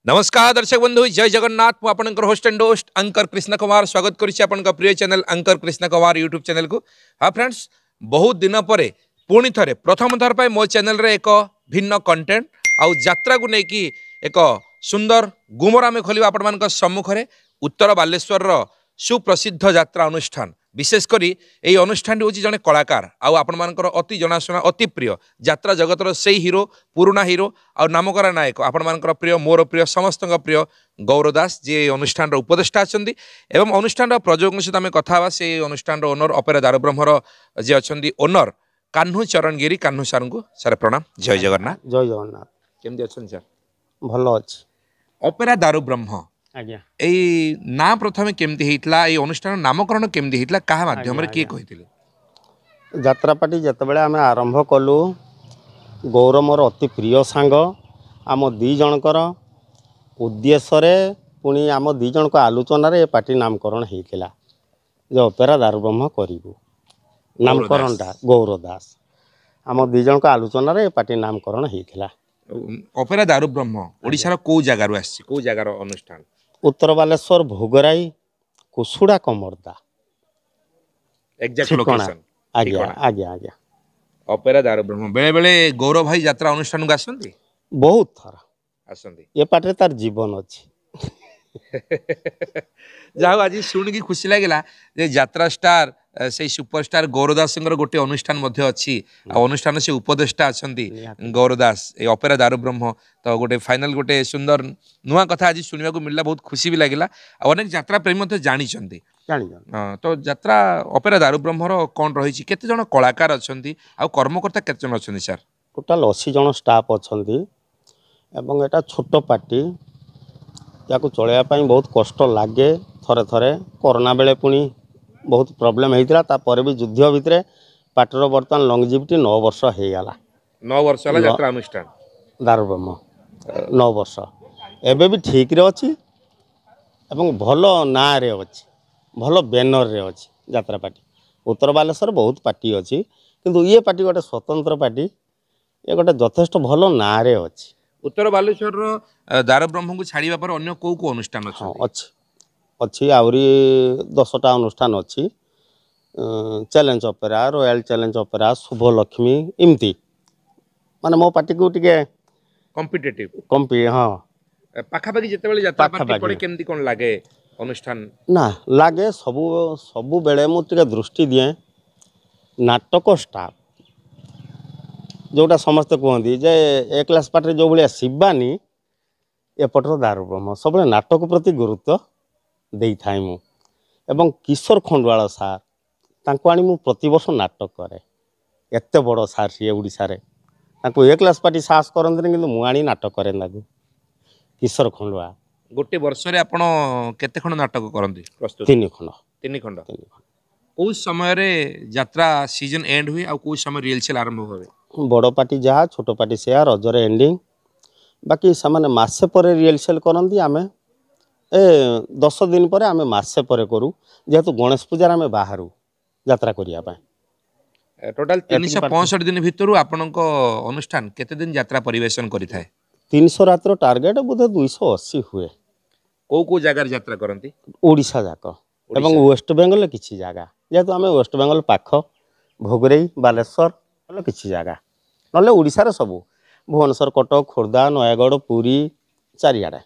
नमस्कार दर्शक बंधु जय जगन्नाथ मु आपनकर host and host anchor Krishna Kumar स्वागत करिछि आपनका प्रिय channel anchor Krishna Kumar YouTube channel को। हाँ फ्रेंड्स, बहुत दिन पर पुणी थे प्रथम थर पर मो चैनल रे एक भिन्न कंटेंट आउ यात्रा को लेकिन एक सुंदर गुमर आम खोल आपण सम्मुखें उत्तर बालेश्वर सुप्रसिद्ध यात्रा अनुष्ठान विशेषकर यही अनुष्ठान हूँ जड़े कलाकार आपर अति जनाशुना अति प्रिय यात्रा जगतर से हीरो पुराणा हीरो आ नामकरा नायक आपर प्रिय मोर प्रिय समस्त प्रिय गौर दास जी अनुष्ठान उपदेष्टा अच्छा एवं अनुष्ठान प्रयोजक सहित आम कथा से अनुष्ठान ओनर अपेरा दारुब्रह्मर जी अच्छा ओनर कान्हू चरण गिरी कान्हू सार को सार प्रणाम। जय जगन्नाथ। जय जगन्नाथ। केमती अच्छा सर? भल अच्छी। अपेरा दारुब्रह्म आज्ञा एई ना प्रथमे केमती हेतला ए अनुष्ठान नामकरण केमती हेतला कहा माध्यम रे किए कहिथिले? यात्रापाटी जितेबाला आम आरंभ कलु गौर मोर अति प्रिय सांग आम दी जनकर उद्देश्य पुणी आम दी जन आलोचन ये पार्टी नामकरण होता जो अपेरा दारुब्रह्म करूँ नामकरणटा गौर दास आम दी जन आलोचन ये पार्टी नामकरण होता। अपेरा दारुब्रह्म ओडिशार को जगार आसी को जगार अनुष्ठान? उत्तर बालेश्वर भोगराई कुसुड़ा कमरदा एग्जैक्ट लोकेशन। आज्ञा आज्ञा आज्ञा अपेरा दारुब्रह्म बेले बेले गौर भाई यात्रा अनुष्ठान को आसंती बहुत थर आसंती ये पाटे तार जीवन अच्छी जाओ आज शुणी खुशी लगे जे यात्रा स्टार से सुपरस्टार गौरदास गोटे अनुष्ठान अच्छी अनुष्ठान से उपदेष्टा अच्छा गौरदास ये अपेरा दारुब्रह्म तो गोटे फाइनाल गोटे सुंदर नुआ कथा आज शुणा मिलला बहुत खुशी भी लगे अनेक यात्रा प्रेमी जानी तो यात्रा अपेरा दारुब्रह्मर कौन रही केते जन कलाकार अच्छा आ कर्मकर्ता केते जन अच्छा सर? टोटाल 80 जन स्टाफ अच्छा एवं एटा छोट पार्टी या चलैया बहुत कष्ट लगे थरे थरे कोरोना बेले पुणी बहुत प्रोब्लेम होता भी युद्ध भितर पार्टीर बर्तमान लंगजिविटी 9 वर्ष हो गला 9 वर्ष वाला यात्रा अनुष्ठान दारुब्रह्म 9 वर्ष एबे भी ठीक रे अच्छी एवं भल ना रे अच्छी भल बैनर रे अच्छी यात्रा पार्टी। उत्तर बालेश्वर बहुत पार्टी अच्छी किंतु ये पार्टी गोटे स्वतंत्र पार्टी ये गोटे यथेष्ट भल ना रे अच्छी। उत्तर बालेश्वर दारुब्रह्म को छाड़िबा पर अन्य को अनुष्ठान अच्छी अच्छी आहरी 10टा अनुष्ठान अच्छी challenge opera royal challenge opera Shubh Laxmi इमती माने मो पार्टी को टिके कॉम्पिटिटिव हाँ पाखापाखि जितेबाला यात्रा पार्टी पड़े केमती कोन लागे अनुष्ठान ना लागे सबु सबु बेले मु टिके दृष्टि दिए नाटक स्टाफ जोटा समस्ते कहते जे ए क्लास पार्टी जो भाया शिवानी एपटर दारुब्रह्म सब नाटक प्रति गुरुत्व दे थाए मु एवं किशोर खंडवाल सार तांको आनी मु प्रति वर्ष नाटक करे एते बड़ सार सी ओडिशा रे तांको ए क्लास पार्टी साहस करंतनी किंतु मु आनी नाटक करे तांको किशोर खंडवा गोटे वर्ष रे आपण केते खंड नाटक करंती? प्रस्तुत 3 खंड को समय रे यात्रा सीजन एंड हुई आ को समय रिहर्सल आरंभ होवे? बड़ पार्टी जहाँ छोट पार्टी से रजर एंडिंग बाकी सामान्य मसे पर रिहर्सल करती आम ए 10 दिन पर आम मसे पर करूँ जेहेतु गणेश पूजार आम बाहर यात्रा करने टोटाल 365 दिन भितर आपण अनुष्ठान केते दिन यात्रा परिवेशन करिथाय? 300 रात टार्गेट बोधे 280 हुए। को जगार यात्रा करती? ओडिशा जाक एवं वेस्ट बेंगल किसी जगह जेहेतु आम वेस्ट बेंगल पाख भोगरई बालेश्वर किसी जगह ना ओडिशार सबू भुवनेश्वर कटक खोर्धा नयागढ़ पुरी चारिआडे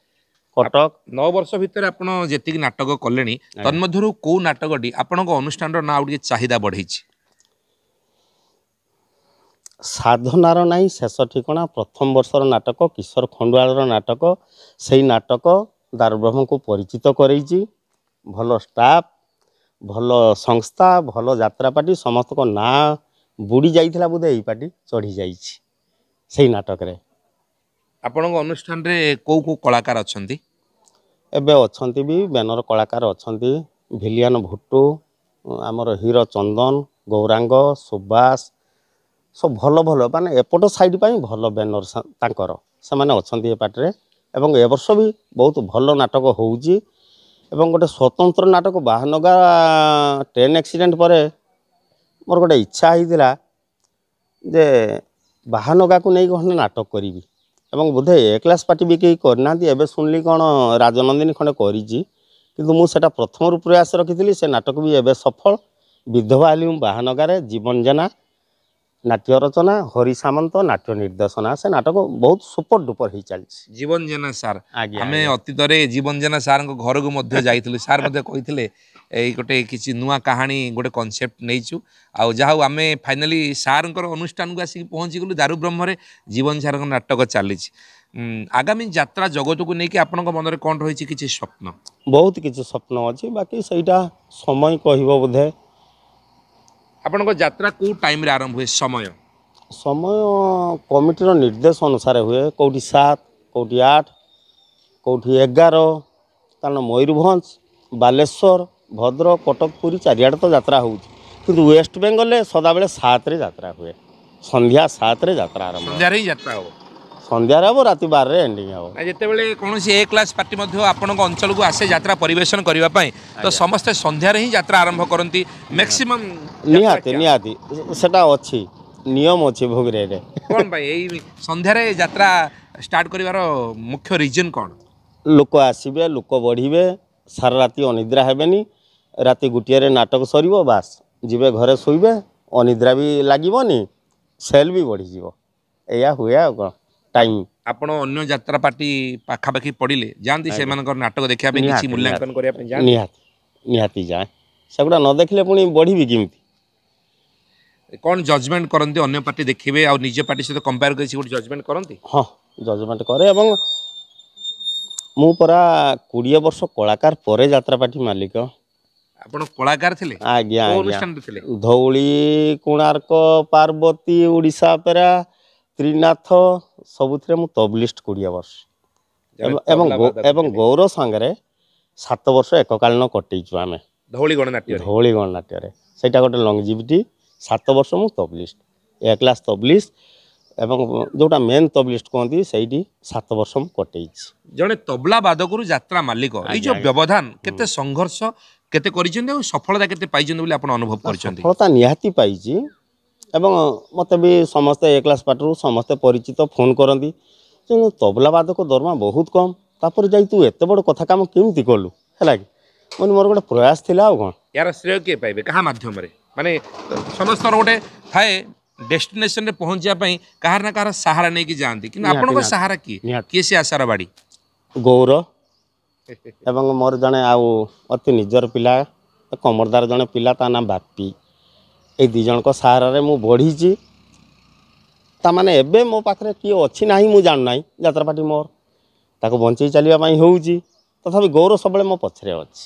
कटक 9 वर्ष भितर आपण जेतिक नाटक कले तन्मध्यरु को नाटकटी आपण अनुष्ठान ना गोटे चाहिदा बढ़ी? साधनार नाई शेष ठिकना प्रथम वर्षर नाटक किशोर खंडवाल नाटक से नाटक दारुब्रह्म को परिचित करैछि भल स्टाफ भल संस्था भल यात्रा पार्टी समस्त को ना बुड़ी जाइथिला बोधे एई पार्टी चढ़ी जाइछि से नाटक रे। आपण अनुष्ठान रे को कलाकार अछंती? एबे अछंती भी बैनर कलाकार अछंती भिलियन भुट्टू आमर हीरो चंदन गौरांग सुभाष सब भल भल माने एपट साइड पाई भल बैनर तांकर से माने अछंती ए पार्टी एवं ए वर्ष भी बहुत भल नाटक होउची एवं गोटे स्वतंत्र नाटक बाहनगा ट्रेन एक्सीडेंट पर मोर गोटे इच्छा होता जे बाहनगा को नहीं खंडे नाटक करी ଏବଂ ବୋଧେ ଏ କ୍ଲାସ୍ ପାର୍ଟି ବି କେହି କରିନାହାନ୍ତି। ଏବେ ଶୁଣିଲି କ'ଣ ରାଜନନ୍ଦିନୀ ଖଣ୍ଡେ କରିଛି, କିନ୍ତୁ ମୁଁ ସେଇଟା ପ୍ରଥମରୁ ପ୍ରୟାସ ରଖିଥିଲି। ସେ ନାଟକ ବି ଏବେ ସଫଳ। ବିଧବା ହେଲି ମୁଁ ବାହାନଗାରେ, ଜୀବନ ଜେନା ନାଟ୍ୟ ରଚନା, ହରି ସାମନ୍ତ ନାଟ୍ୟ ନିର୍ଦ୍ଦେଶନା। ସେ ନାଟକ ବହୁତ ସୁପର ଡୁପର ହେଇ ଚାଲିଛି। ଜୀବନ ଜେନା ସାର୍, ଆଜ୍ଞା ଆମେ ଅତୀତରେ ଜୀବନ ଜେନା ସାର୍ଙ୍କ ଘରକୁ ମଧ୍ୟ ଯାଇଥିଲୁ। ସାର୍ ମଧ୍ୟ କହିଥିଲେ ଏଇ ଗୋଟେ କିଛି ନୂଆ କାହାଣୀ ଗୋଟେ କନସେପ୍ଟ ନେଇଛୁ। ଆଉ ଯାହା ହଉ ଆମେ ଫାଇନାଲି ସାର୍ଙ୍କର ଅନୁଷ୍ଠାନକୁ ଆସିକି ପହଞ୍ଚିଗଲୁ। ଦାରୁ ବ୍ରହ୍ମରେ ଜୀବନ ସାର୍ଙ୍କ ନାଟକ ଚାଲିଛି। ଆଗାମୀ ଯାତ୍ରା ଜଗତକୁ ନେଇକି ଆପଣଙ୍କ ମନରେ କ'ଣ ରହିଛି କିଛି ସ୍ୱପ୍ନ? ବହୁତ କିଛି ସ୍ୱପ୍ନ ଅଛି, ବାକି ସେଇଟା ସମୟ କହିବ ବୋଧେ। ଆପଣଙ୍କ ଯାତ୍ରା କେଉଁ ଟାଇମ୍ରେ ଆରମ୍ଭ ହୁଏ? ସମୟ କମିଟିର ନିର୍ଦ୍ଦେଶ ଅନୁସାରେ ହୁଏ। କେଉଁଠି 7, କେଉଁଠି 8, କେଉଁଠି 11। କାରଣ ମୟୂରଭଞ୍ଜ, ବାଲେଶ୍ୱର, ଭଦ୍ରକ, କଟକ, ପୁରୀ ଚାରିଆଡ଼େ ତ ଯାତ୍ରା ହେଉଛି, କିନ୍ତୁ ୱେଷ୍ଟ ବେଙ୍ଗଲରେ ସଦାବେଳେ 7ରେ ଯାତ୍ରା ହୁଏ। ସନ୍ଧ୍ୟା 7ରେ ଯାତ୍ରା ଆରମ୍ଭ। ସନ୍ଧ୍ୟାରେ ହିଁ ଯାତ୍ରା ହେବ? ସନ୍ଧ୍ୟାରେ ହେବ, ରାତି 12ରେ ଏଣ୍ଡିଂ ହେବ। ଯେତେବେଳେ କୌଣସି ଏ କ୍ଲାସ୍ ପାର୍ଟି ମଧ୍ୟ ଆପଣଙ୍କ ଅଞ୍ଚଳକୁ ଆସେ ଯାତ୍ରା ପରିବେଷଣ କରିବା ପାଇଁ, ତ ସମସ୍ତେ ସନ୍ଧ୍ୟାରେ ହିଁ ଯାତ୍ରା ଆରମ୍ଭ କରନ୍ତି ମ୍ୟାକ୍ସିମମ୍? ନିହାତି ନିହାତି ସେଟା ଅଛି, ନିୟମ ଅଛି ଭୋଗିରେ। କ'ଣ ପାଇଁ ଏଇ ସନ୍ଧ୍ୟାରେ ଯାତ୍ରା ଷ୍ଟାର୍ଟ କରିବାର ମୁଖ୍ୟ ରିଜନ୍ କ'ଣ? ଲୋକ ଆସିବେ, ଲୋକ ବଢ଼ିବେ, ସାରା ରାତି ଅନିଦ୍ରା ହେବେନି। ରାତି 1ରେ ନାଟକ ସରିବ, ବାସ୍ ଯିବେ ଘରେ ଶୋଇବେ। ଅନିଦ୍ରା ବି ଲାଗିବନି, ସେଲ୍ ବି ବଢ଼ିଯିବ। ଏଇଆ ହୁଏ ଆଉ କ'ଣ ଟାଇମ୍। ଆପଣ ଅନ୍ୟ ଯାତ୍ରା ପାର୍ଟି ପାଖାପାଖି ପଡ଼ିଲେ ଯାଆନ୍ତି ସେମାନଙ୍କର ନାଟକ ଦେଖିବା ପାଇଁ, କିଛି ମୂଲ୍ୟାଙ୍କନ କରିବା ପାଇଁ ଯାଆନ୍ତି? ନିହାତି ନିହାତି ଯାଏ। ସେଗୁଡ଼ା ନ ଦେଖିଲେ ପୁଣି ବଢ଼ିବି କେମିତି? କ'ଣ ଜଜମେଣ୍ଟ କରନ୍ତି? ଅନ୍ୟ ପାର୍ଟି ଦେଖିବେ ଆଉ ନିଜ ପାର୍ଟି ସହିତ କମ୍ପେୟାର କରି ଗୋଟେ ଜଜମେଣ୍ଟ କରନ୍ତି? ହଁ, ଜଜମେଣ୍ଟ କରେ। ଏବଂ ମୁଁ ପରା 20 ବର୍ଷ କଳାକାର ପରେ ଯାତ୍ରା ପାର୍ଟି ମାଲିକ। ଆପଣ କଳାକାର ଥିଲେ? ଆଜ୍ଞା କୋଉ ଆଜ୍ଞା। ଅନୁଷ୍ଠାନରେ ଥିଲେ? ଧଉଳି, କୋଣାର୍କ, ପାର୍ବତୀ, ଓଡ଼ିଶା ଅପେରା, ତ୍ରିନାଥ ସବୁଥିରେ ମୁଁ ତବଲିଷ୍ଟ 20 ବର୍ଷ। ଏବଂ ଗୌର ସାଙ୍ଗରେ 7 ବର୍ଷ ଏକକାଳୀନ କଟେଇଛୁ ଆମେ ଧଉଳି ଗଣନାଟ୍ୟରେ। ଧଉଳି ଗଣନାଟ୍ୟରେ ସେଇଟା ଗୋଟେ ଲଙ୍ଗଜିଭିଟି। 7 ବର୍ଷ ମୁଁ ତବଲିଷ୍ଟ, ଏ କ୍ଲାସ୍ ତବଲିଷ୍ଟ, ଏବଂ ଯେଉଁଟା ମେନ୍ ତବଲିଷ୍ଟ କୁହନ୍ତି ସେଇଠି 7 ବର୍ଷ ମୁଁ କଟେଇଛି। ଜଣେ ତବଲା ବାଦକରୁ ଯାତ୍ରା ମାଲିକ, ଏଇ ଯେଉଁ ବ୍ୟବଧାନ କେତେ ସଂଘର୍ଷ କେତେ କରିଛନ୍ତି ଆଉ ସଫଳତା କେତେ ପାଇଛନ୍ତି ବୋଲି ଆପଣ ଅନୁଭବ କରିଛନ୍ତି? ସଫଳତା ନିହାତି ପାଇଛି। ଏବଂ ମୋତେ ବି ସମସ୍ତେ ଏ କ୍ଲାସ୍ ପାର୍ଟିରୁ ସମସ୍ତେ ପରିଚିତ ଫୋନ୍ କରନ୍ତି ଯେ ତବଲା ବାଦକ ଦରମା ବହୁତ କମ୍, ତାପରେ ଯାଇ ତୁ ଏତେ ବଡ଼ କଥା କାମ କେମିତି କଲୁ? ହେଲା କି ମାନେ ମୋର ଗୋଟେ ପ୍ରୟାସ ଥିଲା। ଆଉ କ'ଣ ୟାର ଶ୍ରେୟ କିଏ ପାଇବେ? କାହା ମାଧ୍ୟମରେ? ମାନେ ସମସ୍ତଙ୍କର ଗୋଟେ ଥାଏ ଡେଷ୍ଟିନେସନରେ ପହଞ୍ଚିବା ପାଇଁ କାହାର ନା କାହାର ସାହାରା ନେଇକି ଯାଆନ୍ତି, କିନ୍ତୁ ଆପଣଙ୍କ ସାହାରା କିଏ? କିଏ ସେ ଆଶାର ବାଡ଼ି? ଗୌର ଏବଂ ମୋର ଜଣେ ଆଉ ଅତି ନିଜର ପିଲା, କମରଦାର ଜଣେ ପିଲା, ତା ନାଁ ବାପି। ଏଇ 2 ଜଣଙ୍କ ସାହାରାରେ ମୁଁ ବଢ଼ିଛି। ତାମାନେ ଏବେ ମୋ ପାଖରେ କିଏ ଅଛି ନାହିଁ ମୁଁ ଜାଣୁନାହିଁ। ଯାତ୍ରା ପାର୍ଟି ମୋର, ତାକୁ ବଞ୍ଚେଇ ଚାଲିବା ପାଇଁ ହେଉଛି। ତଥାପି ଗୌର ସବୁବେଳେ ମୋ ପଛରେ ଅଛି।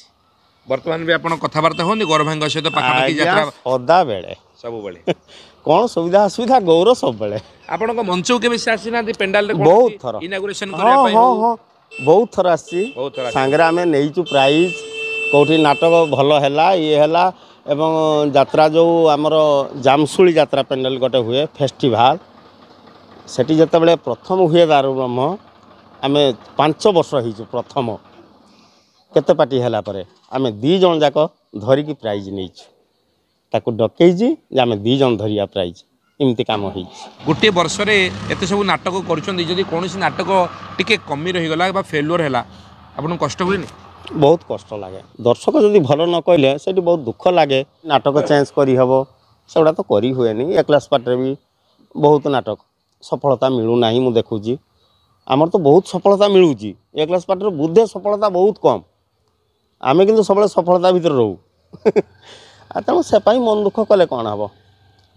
ବର୍ତ୍ତମାନ ବି ଆପଣ କଥାବାର୍ତ୍ତା ହୁଅନ୍ତି ଗୌର ଭାଇଙ୍କ ସହିତ ପାଖାପାଖି ଯାତ୍ରା? ସଦାବେଳେ, ସବୁବେଳେ। କ'ଣ ସୁବିଧା ଅସୁବିଧା ଗୌର ସବୁବେଳେ। ଆପଣଙ୍କ ମଞ୍ଚକୁ କେବେ ସେ ଆସିନାହାନ୍ତି? ପେଣ୍ଡାଲରେ ବହୁତ ଥର ଇନାଗୁରେସନ କରିବା ପାଇଁ? ହଁ, ବହୁତ ଥର ଆସିଛି। ସାଙ୍ଗରେ ଆମେ ନେଇଛୁ ପ୍ରାଇଜ୍। କେଉଁଠି ନାଟକ ଭଲ ହେଲା, ଇଏ ହେଲା। ଏବଂ ଯାତ୍ରା ଯେଉଁ ଆମର ଜାମଶୁଳି ଯାତ୍ରା ପେଣ୍ଡାଲ ଗୋଟେ ହୁଏ ଫେଷ୍ଟିଭାଲ, ସେଠି ଯେତେବେଳେ ପ୍ରଥମ ହୁଏ ଦାରୁ ବ୍ରହ୍ମ, ଆମେ 5 ବର୍ଷ ହେଇଛୁ। ପ୍ରଥମ କେତେ ପାର୍ଟି ହେଲା ପରେ ଆମେ 2 ଜଣ ଯାକ ଧରିକି ପ୍ରାଇଜ୍ ନେଇଛୁ। ତାକୁ ଡକେଇଛି ଯେ ଆମେ 2 ଜଣ ଧରିବା ପ୍ରାଇଜ୍। ଏମିତି କାମ ହେଇଛି। ଗୋଟିଏ ବର୍ଷରେ ଏତେ ସବୁ ନାଟକ କରୁଛନ୍ତି, ଯଦି କୌଣସି ନାଟକ ଟିକେ କମି ରହିଗଲା ବା ଫେଲୁଅର ହେଲା, ଆପଣଙ୍କୁ କଷ୍ଟ ହୁଏନି? ବହୁତ କଷ୍ଟ ଲାଗେ। ଦର୍ଶକ ଯଦି ଭଲ ନ କହିଲେ ସେଇଠି ବହୁତ ଦୁଃଖ ଲାଗେ। ନାଟକ ଚେଞ୍ଜ କରିହେବ, ସେଗୁଡ଼ା ତ କରି ହୁଏନି। ଏ କ୍ଲାସ୍ ପାର୍ଟିରେ ବି ବହୁତ ନାଟକ ସଫଳତା ମିଳୁନାହିଁ ମୁଁ ଦେଖୁଛି। ଆମର ତ ବହୁତ ସଫଳତା ମିଳୁଛି। ଏ କ୍ଲାସ୍ ପାର୍ଟିର ବୁଦ୍ଧେ ସଫଳତା ବହୁତ କମ୍। ଆମେ କିନ୍ତୁ ସବୁବେଳେ ସଫଳତା ଭିତରେ ରହୁ। ତେଣୁ ସେ ପାଇଁ ମନ ଦୁଃଖ କଲେ କ'ଣ ହେବ?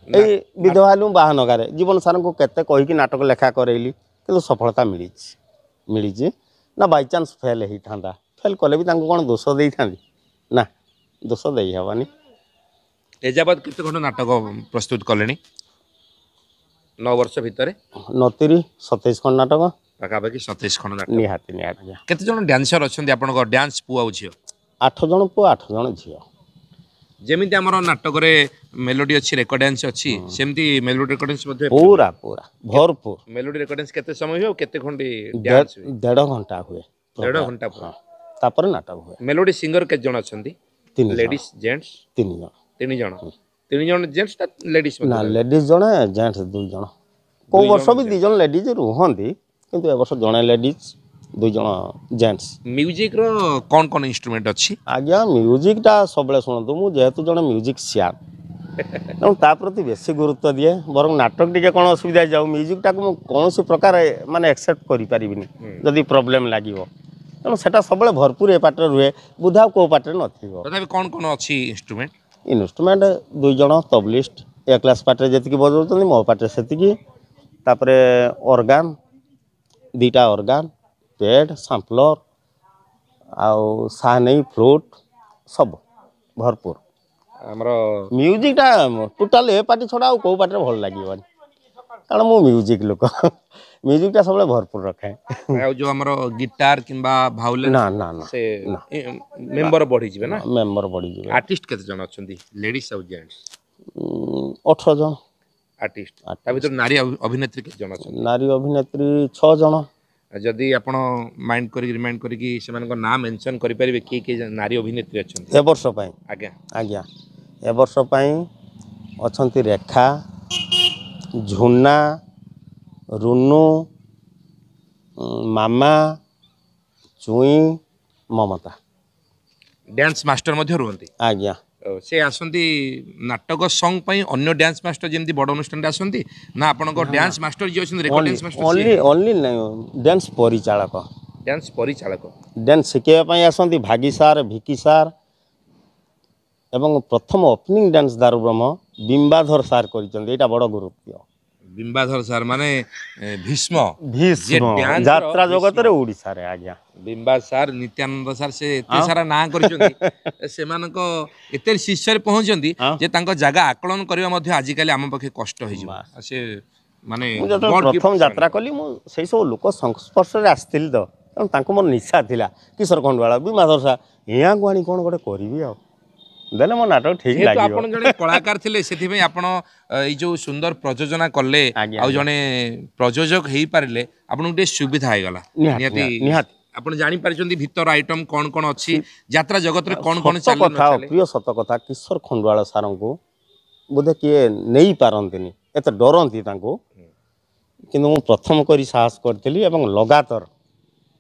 ଏଇ ବିଧବା ହେଲୁ ବାହାନଗାରେ, ଜୀବନ ସାରଙ୍କୁ କେତେ କହିକି ନାଟକ ଲେଖା କରେଇଲି, କିନ୍ତୁ ସଫଳତା ମିଳିଛି ନା ବାଇଚାନ୍ସ ଫେଲ୍ ହେଇଥାନ୍ତା? ଫେଲ୍ କଲେ ବି ତାଙ୍କୁ କ'ଣ ଦୋଷ ଦେଇଥାନ୍ତି? ନା, ଦୋଷ ଦେଇ ହେବନି। ଏଯାବତ୍ କେତେ ଖଣ୍ଡ ନାଟକ ପ୍ରସ୍ତୁତ କଲେଣି 9 ବର୍ଷ ଭିତରେ? 27 ଖଣ୍ଡ ନାଟକ ପାଖାପାଖି 27 ଖଣ୍ଡ ନାଟକ। ନିହାତି। କେତେ ଜଣ ଡ୍ୟାନ୍ସର ଅଛନ୍ତି ଆପଣଙ୍କ ଡ୍ୟାନ୍ସ ପୁଅ ଆଉ ଝିଅ? 8 ଜଣ ପୁଅ, 8 ଜଣ ଝିଅ। ଯେମିତି ଆମର ନାଟକରେ ମେଲୋଡି ଅଛି, ରେକର୍ଡ ଡ୍ୟାନ୍ସ ଅଛି, ସେମିତି ମେଲୋଡି ରେକର୍ଡ ଡ୍ୟାନ୍ସ ମଧ୍ୟ ପୁରା ଭରପୁର। ମେଲୋଡି ରେକର୍ଡ ଡ୍ୟାନ୍ସ କେତେ ସମୟ ହୁଏ ଆଉ କେତେ ଖଣ୍ଡି ଡ୍ୟାନ୍ସ ହୁଏ? 1.5 ଘଣ୍ଟା ହୁଏ। 1.5 ଘଣ୍ଟା ପୁରା। ତାପରେ ନାଟକ ହୁଏ। ମେଲୋଡି ସିଙ୍ଗର କେତେ ଜଣ ଅଛନ୍ତି? 3 ଲେଡିସ୍ ଜେଣ୍ଟସ୍? 3 ଜଣ। 3 ଜଣ। 3 ଜଣ ଜେଣ୍ଟସ୍ ନା ଲେଡିସ୍? ନା, ଲେଡିସ୍ ଜଣେ, ଜେଣ୍ଟସ୍ 2 ଜଣ। କେଉଁ ବର୍ଷ ବି 2 ଜଣ ଲେଡିଜ୍ ରୁହନ୍ତି, किंतु ए वर्ष जड़े लेडीज 2 जन जेंट्स। म्यूजिक रो कौन कौन इंस्ट्रूमेंट अच्छी आज्ञा म्यूजिकटा सब शुणु मुझे जेहेतु जन म्यूजिक सियार तेणु ता प्रति बेसी गुरुत्व दिए बर नाटक टी कौन असुविधा जाऊ म्यूजिकटा को कौन प्रकार माने एक्सेप्ट करें जदि प्रोब्लेम लगे तेणु से सब भरपूर ए पाटे रुहे बुधा कौ पाटे न कौन कौन अच्छी इंस्ट्रूमेंट इन्स्ट्रुमेंट 2 जन तबलिस्ट ए क्लास पाटे जी बजाऊँ मो पाटे से ऑर्गन 2टा ऑर्गन पेड सैम्पलर आउ साहनी फ्लूट सब भरपूर हमर म्यूजिकटा टोटाल ए पार्टी छड़ा कौ पाटे भल लगे कारण मु म्यूजिक लोक म्यूजिकटा सब भरपूर रखे जो हमर गिटार किंबा भाउले ना ना ना से मेंबर बढ़ी जिवे ना मेंबर बढ़ी जिवे आर्टिस्ट केते जन अछंती लेडीज और जेंट्स 18 जन आर्टिस्ट ता भीतर नारी अभिनेत्री केते जन अछंती नारी अभिनेत्री 6 जन जदि आपण माइंड करी रिमाइंड करी कि सेमान को नाम मेंशन करि परिबे कि नारी अभिनेत्री अछंती ए वर्ष पई आज्ञा आज्ञा ए वर्ष पई अछंती रेखा झुना रुनु मामा चुई ममता डांस मास्टर मध्ये रुहंती आज्ञा से आसंती नाटक सॉन्ग पई अन्य डांस मास्टर जेमती बड़ अनुष्ठान रे आसंती ना आपण को डांस मास्टर जे अछन record dance master only only नहीं डांस परिचालक डांस शिखेवा पई आसंती भागी सार भिकी सार एवं प्रथम ओपनिंग डांस दारू ब्रह्म बिंबाधर सार करिसंती एटा बड़ गुरुत्व बिंबाधर सार माने भीष्म भीष्म यात्रा जगत रे ओडिसा रे आज्ञा बिंबा सार नित्यानंद सार से एते सारा ना करिसंती सेमान को एते शिष्य रे पहुंचंती जे तांको जागा आकलन करबा मध्ये आजि काली हम पखे कष्ट होई जिवो से माने प्रथम यात्रा कली मु सेई सब लोक संस्पर्श रे आस्थिल तो तांको मोर निशा थिला किशोर खंडवाला बिंबाधर सार हिया को आनी कोन गोटे करबी आ देले मो नाटक ठीक लागियो आपण जने कलाकार थिले सेथि में आपण ए जो सुंदर प्रयोजना करले आ जने प्रयोजक हेई पारले आपण गुटे सुविधा आइ गला निहाती आपण जानि पारचंदी भीतर आइटम कोन कोन अछि यात्रा जगत रे कोन कोन चाले न चाले प्रिय सत कथा किशोर खंडवाला सारन को बोधे किए नहीं पारंतिनी एत डरंती तांको किंतु मु प्रथम करी साहस करथिली एवं लगातार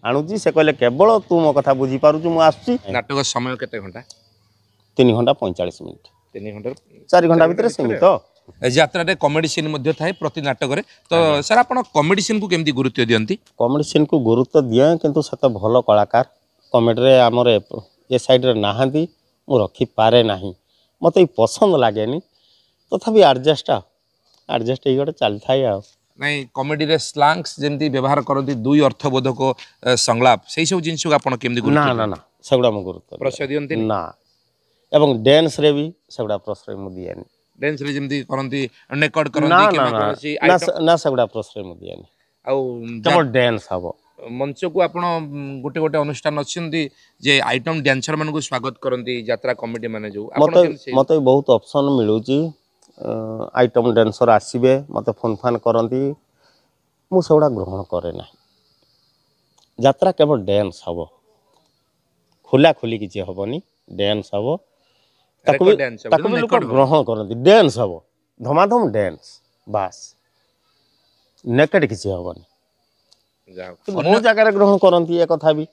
आणुची से कहले केवल तू मो कथा बुझी पारुछु मु आसुची नाटक समय केते घंटा 3 घंटा 45 मिनिट 3 घंटा 4 घंटा भीतर सीमित यात्रा रे कॉमेडी सीन मध्ये थाए प्रति नाटक रे तो सर आपण कॉमेडी सीन को केमती गुरुत्व दियंती कॉमेडी सीन को गुरुत्व दिए किंतु सत भलो कलाकार कॉमेडी रे हमर ए साइड रे नाहंती मु रखी पारे नाही मते पसंद लागेनी तथापि एडजस्ट ही गटे चल थाए आ नहीं कॉमेडी रे स्लैंग्स जेमती व्यवहार करती दुई अर्थबोधक संलाप सेही सब जिंस को आपण केमती गुरुत्व ना ना ना सेगुडा मु गुरुत्व प्रश्रय दियंती ना एवं डांस रे भी सेगुडा प्रश्रय मु दियानी डांस रे जेमती करंती रेकॉर्ड करंती कि कोनसी आइटम ना सेगुडा प्रश्रय मु दियानी आ केवल डांस हबो मंच को आपण गोटे गोटे अनुष्ठान अछि जे आइटम डांसर मन को स्वागत करंती यात्रा कॉमेडी माने जो आपण मते बहुत ऑप्शन मिलुची आइटम डांसर आसीबे मते फोन फान करंती मु सेगुडा ग्रहण करे ना यात्रा केवल डांस हबो खुला खुली किछि हबोनी डांस हबो ताकू भी लोक ग्रहण करती डांस हम धमाधम डांस बास नेकेड किसी हेनी बहुत जगह ग्रहण करती एक कथा भी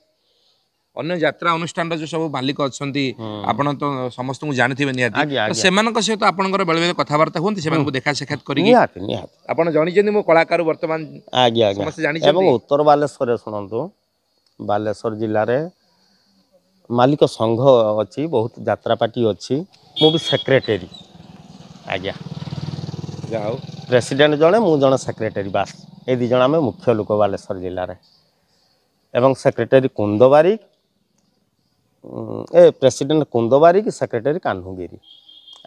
अन्य यात्रा अनुष्ठान जो सब मालिक अच्छा आपण तो समस्त जानते निहाती से सहित आपंकर बेले बेले कथबार्ता होती से देखा साक्षात कर जानी मो कलाकार बर्तमान उत्तर बालेश्वर शुणु बालेश्वर जिले में मालिक संघ अच्छी बहुत यात्रा पार्टी अच्छी मु भी सेक्रेटरी आज्ञा जाओ प्रेसिडेंट जड़े मु जड़े सेक्रेटरी बास ये दी जन आम मुख्य लोक बालेश्वर जिले में एवं सेक्रेटरी कुंद बारिक ए प्रेसिडेंट कुंद बारिक सेक्रेटरी कान्हुगिरी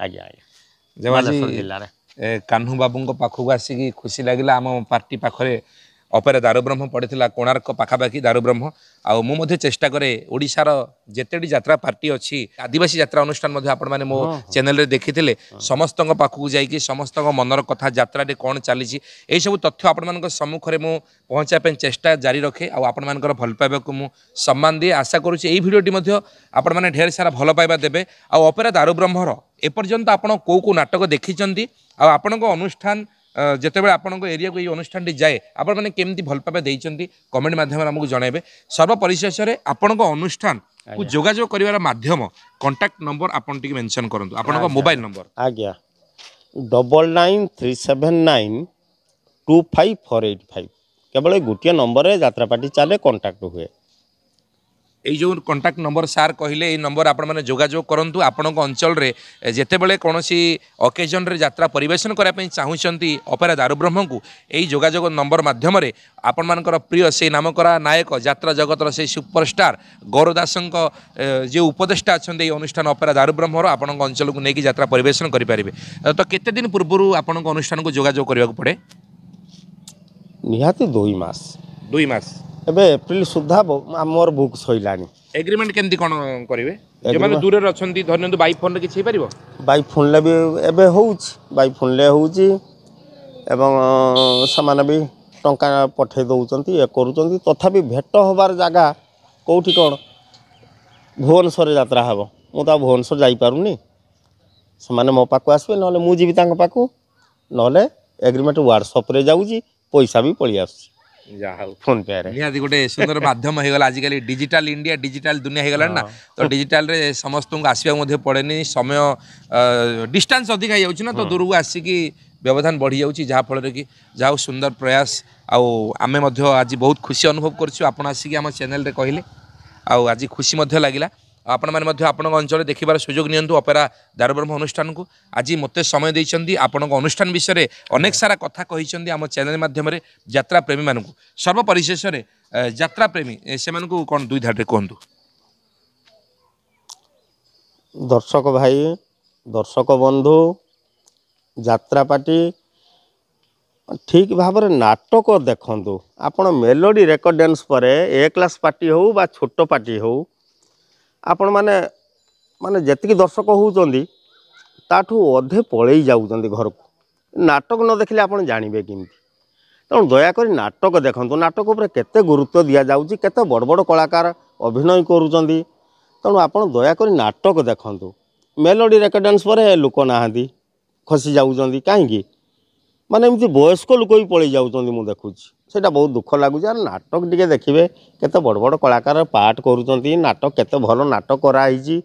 आज्ञा आज्ञा बालेश्वर जिले में कान्हू बाबू पाखक आसिक खुशी लगे आम पार्टी पाखे अपेरा दारुब्रह्म पड़ता कोणार्क पाखापाखि दारुब्रह्म आउ मु चेष्टा करे ओडिशार जेतेडी यात्रा पार्टी अच्छी आदिवासी यात्रा अनुष्ठान आपण मैंने मो चैनल रे देखी समस्त पाखक जाकि समस्त मनर कथा यात्रा कौन चली यही सब तथ्य आपण सम्मुखें मु पहुँचापी चेष्टा जारी रखे आपण मानकर भल पाइबा को मु सम्मान दिए आशा करुँच यही भिडियोटी आपण मैंने ढेर सारा भल पाइबा देबे आ अपेरा दारुब्रह्मर एपर्यंत आपण को नाटक देखी आपण अनुष्ठान ଯେତେବେଳେ ଆପଣଙ୍କ ଏରିଆକୁ ଏଇ ଅନୁଷ୍ଠାନଟି ଯାଏ ଆପଣମାନେ କେମିତି ଭଲ ପାଇବା ଦେଇଛନ୍ତି କମେଣ୍ଟ ମାଧ୍ୟମରେ ଆମକୁ ଜଣାଇବେ। ସର୍ବପରିଶେଷରେ ଆପଣଙ୍କ ଅନୁଷ୍ଠାନକୁ ଯୋଗାଯୋଗ କରିବାର ମାଧ୍ୟମ କଣ୍ଟାକ୍ଟ ନମ୍ବର ଆପଣ ଟିକେ ମେନସନ୍ କରନ୍ତୁ ଆପଣଙ୍କ ମୋବାଇଲ ନମ୍ବର। ଆଜ୍ଞା 9937925485 କେବଳ ଗୋଟିଏ ନମ୍ବରରେ ଯାତ୍ରାପାଟି ଚାଲେ କଣ୍ଟାକ୍ଟ ହୁଏ। এই যে কন্টাক্ট নম্বর সার কহিলে এই নম্বর আপনার যোগাযোগ করতু আপনার অঞ্চলের যেতবে কৌশি অকেজনরে যাত্রা পরিবেশন করা চাহুমার অপেরা দারুব্রহ্মকে এই যোগাযোগ নম্বর মাধ্যমে আপনার প্রিয় সেই নামকরা নায়ক যাত্রা জগতর সেই সুপরস্টার গৌর দাসঙ্ক যে উপদেষ্টা অনেক এই অনুষ্ঠান অপেরা দারুব্রহ্মর আপনার অঞ্চলকে নিয়ে যাত্রা পরিবেশন করে পারে। তো কেতে দিন পূর্বর আপনার অনুষ্ঠানকে যোগাযোগ করা পড়ে? নিহাতি 2 মাস। 2 মাস ଏବେ ଏପ୍ରିଲ ସୁଦ୍ଧା ଆମର ବୁକ୍ ସଇଲାଣି। एग्रीमेंट केमती कौन करेंगे जो मैंने दूर अच्छा धरनी बाई फोन किसी पार बाई फोन भी एवं हो बाई फोन होने भी टंका पठे दौरान ये करुँच तथापि भेट हबार जगह कौटी कौन भुवनेश्वर यात्रा हे मुझे भुवनेश्वर जापारूनी से मो पाक आसबे ना मुझे पाक ना एग्रीमेंट व्हाट्सअप जाऊँगी पैसा भी पलि आस फोन पे निहाती गोटे सुंदर माध्यम हो गला आजिकल डिजिटल इंडिया डिजिटल दुनिया हो गला ना तो डिजिटल रे समस्त को आसवा पड़ेनि समय डिस्टेंस अधिक हो जाऊँ ना तो दूर को आसिकी व्यवधान बढ़ी जाऊँ जहाँफल कि जहाँ सुंदर प्रयास आमे आज बहुत खुशी अनुभव करपण आसिक आम चैनल रे कहले आज खुशी लगिला आपण मैंने आपण अंचल देखार सुजोग नियंतु अपेरा दारुब्रह्म अनुष्ठान को आज मत समय देते आपण अनुष्ठान विषय अनेक सारा कथा कही आम चैनल माध्यम यात्रा प्रेमी मानक सर्वपरिशेष यात्रा प्रेमी से कौन 2 धारे कहतु? दर्शक भाई दर्शक बंधु यात्रापाटी ठीक भाव नाटक देखु आपण मेलोडी रेकर्ड डांस पर ए क्लास पार्टी हो बा छोट पार्टी हो आपण माने माने जेतिकी दर्शक होउचंदी ताठू अधे पळेई जाउचंदी घर को नाटक न देखले आपण जानिबे किंती तेणु दयाकोरी नाटक देखंतु नाटक उपर केते गुरुत्व दिया जाउची केते बड़ बड़ कलाकार अभिनय करूचंदी तेणु आपण दयाकोरी नाटक देखंतु मेलोडी रेकर्ड डांस पर लोक नाहांती खसी जाउचंदी काहेकि माने एमती वयस्क लोक भी पळेई जाउचंदी मु देखुची सेटा बहुत दुख लगुच यार नाटक टिके देखिए केते बड़ बड़ कलाकार पाठ करुँच नाटक केते भल नाटक कराई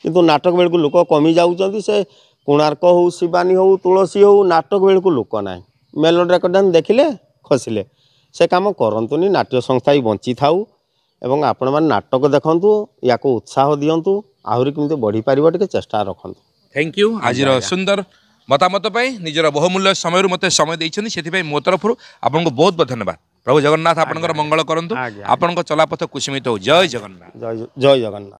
किंतु नाटक बेलू लोक कमी जाऊँच से कोणार्क हो शिवानी हो तुलसी हो नाटक बेलू लोक ना मेलोडी रेकर्ड डांस देखिले खसिले से काम करतुनी नाट्य संस्था ही बंची थाऊ एवं आपण मैंने नाटक देखंतु या उत्साह दिंतु आहरी केमती बढ़ी पार टे चेष्टा रखु। थैंक यू आज सुंदर मतामत निजर बहुमूल्य समय मत समय देते मो तरफ आपको बहुत बहुत धन्यवाद। प्रभु जगन्नाथ आपंकर मंगल करंतु आपन चलापथ कुसुमित हो। जय जगन्नाथ। जय जगन्नाथ।